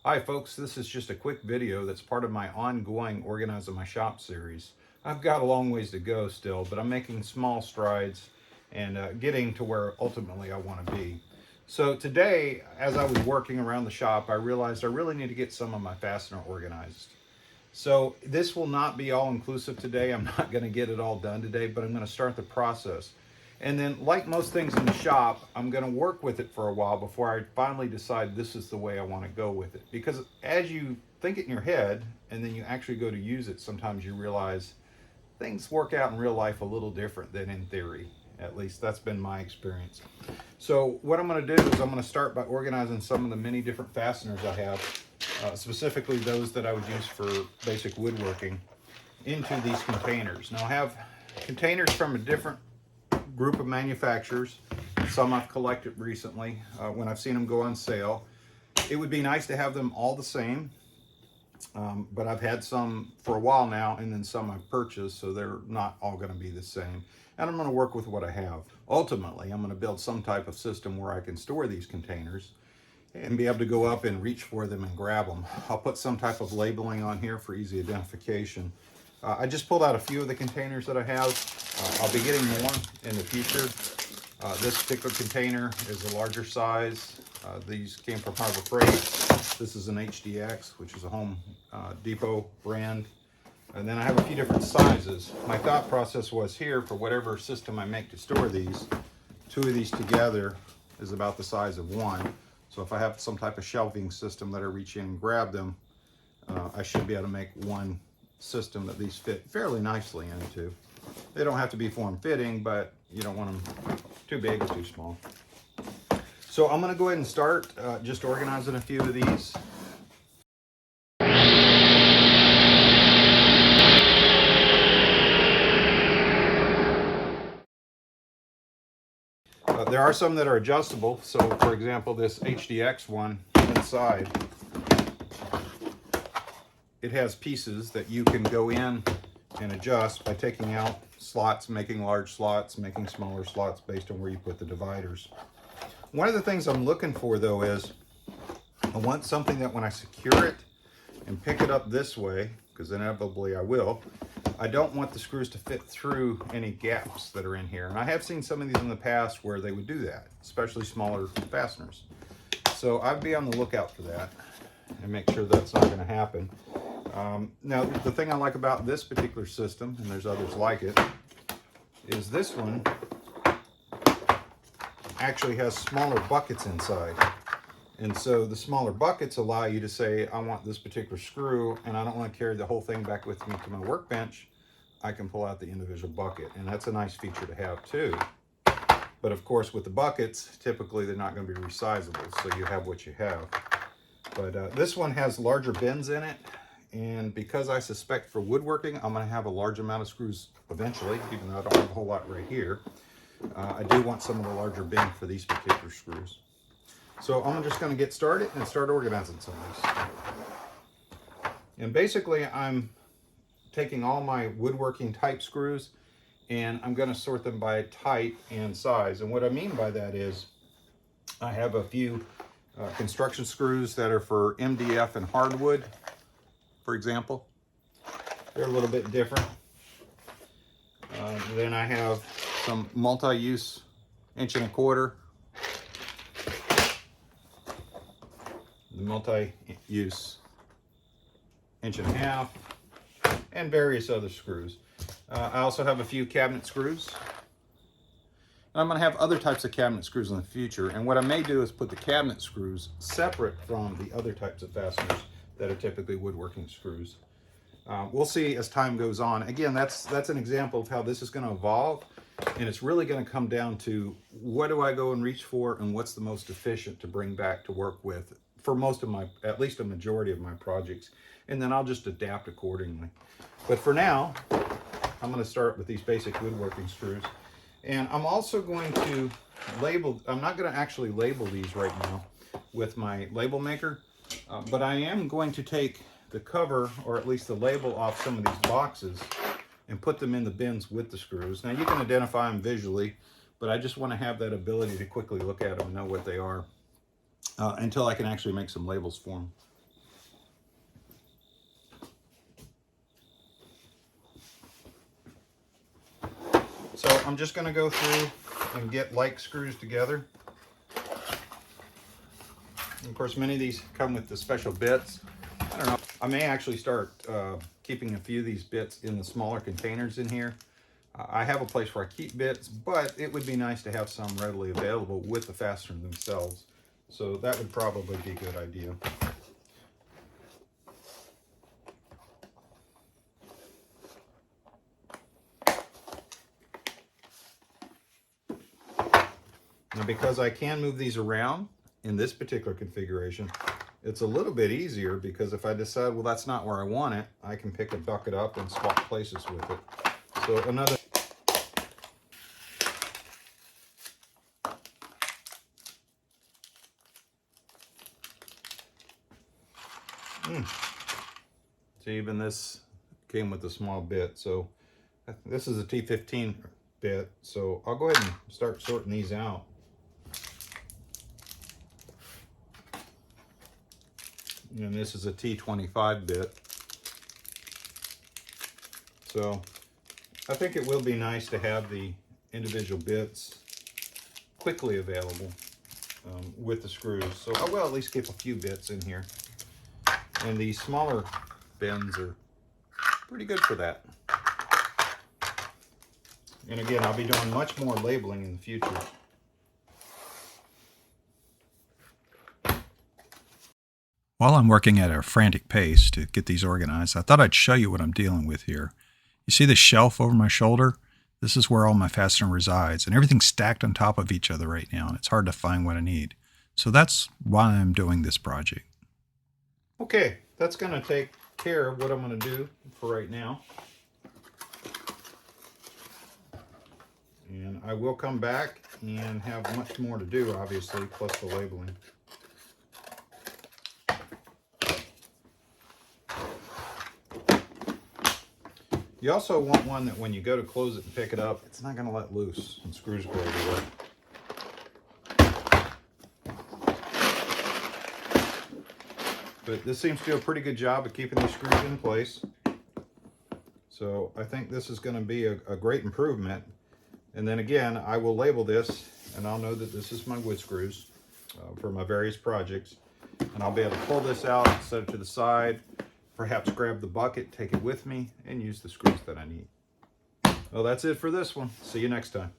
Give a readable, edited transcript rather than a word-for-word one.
Hi folks, this is just a quick video that's part of my ongoing Organizing My Shop series. I've got a long ways to go still, but I'm making small strides and getting to where ultimately I want to be. So today, as I was working around the shop, I realized I really need to get some of my fastener organized. So this will not be all inclusive today. I'm not going to get it all done today, but I'm going to start the process. And then, like most things in the shop, I'm going to work with it for a while before I finally decide this is the way I want to go with it. Because as you think it in your head and then you actually go to use it, sometimes you realize things work out in real life a little different than in theory. At least that's been my experience. So what I'm going to do is I'm going to start by organizing some of the many different fasteners I have, specifically those that I would use for basic woodworking, into these containers. Now I have containers from a different group of manufacturers. Some I've collected recently when I've seen them go on sale. It would be nice to have them all the same, but I've had some for a while now, and then some I've purchased, so they're not all going to be the same. And I'm going to work with what I have. Ultimately, I'm going to build some type of system where I can store these containers and be able to go up and reach for them and grab them. I'll put some type of labeling on here for easy identification. I just pulled out a few of the containers that I have. I'll be getting more in the future. This particular container is a larger size. These came from Harbor Freight. This is an HDX, which is a Home Depot brand. And then I have a few different sizes. My thought process was here, for whatever system I make to store these, two of these together is about the size of one. So if I have some type of shelving system that I reach in and grab them, I should be able to make one system that these fit fairly nicely into. They don't have to be form-fitting, but you don't want them too big or too small. So I'm going to go ahead and start just organizing a few of these. There are some that are adjustable. So for example, this HDX one inside, it has pieces that you can go in and adjust by taking out slots, making large slots, making smaller slots based on where you put the dividers. One of the things I'm looking for though is I want something that when I secure it and pick it up this way, because inevitably I will, I don't want the screws to fit through any gaps that are in here. And I have seen some of these in the past where they would do that, especially smaller fasteners. So I'd be on the lookout for that and make sure that's not going to happen. Now, the thing I like about this particular system, and there's others like it, is this one actually has smaller buckets inside. And so the smaller buckets allow you to say, I want this particular screw, and I don't want to carry the whole thing back with me to my workbench. I can pull out the individual bucket, and that's a nice feature to have too. But of course, with the buckets, typically they're not going to be resizable, so you have what you have. But this one has larger bends in it, and because I suspect for woodworking, I'm going to have a large amount of screws eventually, even though I don't have a whole lot right here. I do want some of the larger bend for these particular screws. So I'm just going to get started and start organizing some of these. And basically, I'm taking all my woodworking type screws and I'm going to sort them by type and size. And what I mean by that is I have a few construction screws that are for MDF and hardwood, for example. They're a little bit different. Then I have some multi-use 1.25 inch, the multi-use 1.5 inch, and various other screws. I also have a few cabinet screws. I'm going to have other types of cabinet screws in the future, and what I may do is put the cabinet screws separate from the other types of fasteners that are typically woodworking screws. We'll see as time goes on. Again, that's an example of how this is going to evolve, and it's really going to come down to what do I go and reach for and what's the most efficient to bring back to work with for most of my, at least a majority of my projects, and then I'll just adapt accordingly. But for now, I'm going to start with these basic woodworking screws. And I'm also going to label, I'm not going to actually label these right now with my label maker, but I am going to take the cover, or at least the label, off some of these boxes and put them in the bins with the screws. Now you can identify them visually, but I just want to have that ability to quickly look at them and know what they are until I can actually make some labels for them. I'm just going to go through and get like screws together. And of course, many of these come with the special bits. I don't know. I may actually start keeping a few of these bits in the smaller containers in here. I have a place where I keep bits, but it would be nice to have some readily available with the fastener themselves. So that would probably be a good idea. Now, because I can move these around in this particular configuration, it's a little bit easier because if I decide, well, that's not where I want it, I can pick a bucket up and swap places with it. So another... So even this came with a small bit. So this is a T15 bit. So I'll go ahead and start sorting these out. And this is a T25 bit. So I think it will be nice to have the individual bits quickly available with the screws. So I will at least keep a few bits in here. And these smaller bins are pretty good for that. And again, I'll be doing much more labeling in the future. While I'm working at a frantic pace to get these organized, I thought I'd show you what I'm dealing with here. You see the shelf over my shoulder? This is where all my fastener resides, and everything's stacked on top of each other right now, and it's hard to find what I need. So that's why I'm doing this project. Okay, that's going to take care of what I'm going to do for right now. And I will come back and have much more to do, obviously, plus the labeling. You also want one that when you go to close it and pick it up, it's not going to let loose and screws go everywhere. But this seems to do a pretty good job of keeping these screws in place. So I think this is going to be a great improvement. And then again, I will label this and I'll know that this is my wood screws for my various projects. And I'll be able to pull this out, set it to the side, perhaps grab the bucket, take it with me, and use the screws that I need. Well, that's it for this one. See you next time.